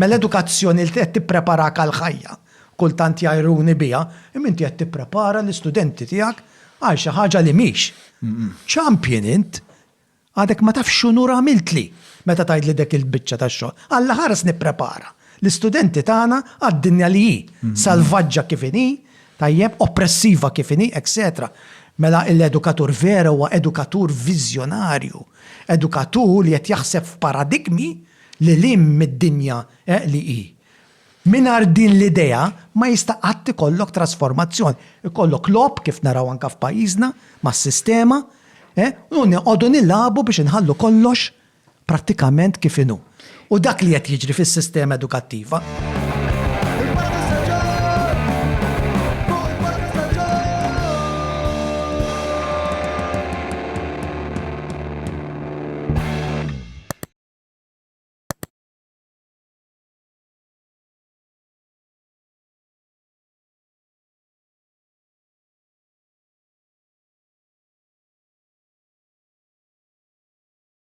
Mel-edukazzjoni li qed tippreparak għall-ħajja. Kultant jajruni biha, imma inti qed tipprepara l-istudenti tiegħek għal xi ħaġa li mhix. Champion int, għadek ma tafx x'unur għamiltli meta tgħidli dik il-biċċa tax-xogħol. Alla ħares nipprepara l-istudenti tagħna għad-dinja li hi, salvaġġa kif inhi, tajjeb, oppressiva kif inhi, etc. Mela l-edukatur vera huwa edukatur viżjonarju, edukatur li qed jaħseb f'paradigmi li lim mid-dinja li hi. Minar din l-idea ma jista' qatt ikollok trasformazzjoni. Ikollok lob kif naraw anke f'pajjiżna mas-sistema, u neqogħdu nilagħbu biex inħallu kollox prattikament kif inhu. U dak li qed jiġri fis-sistema edukattiva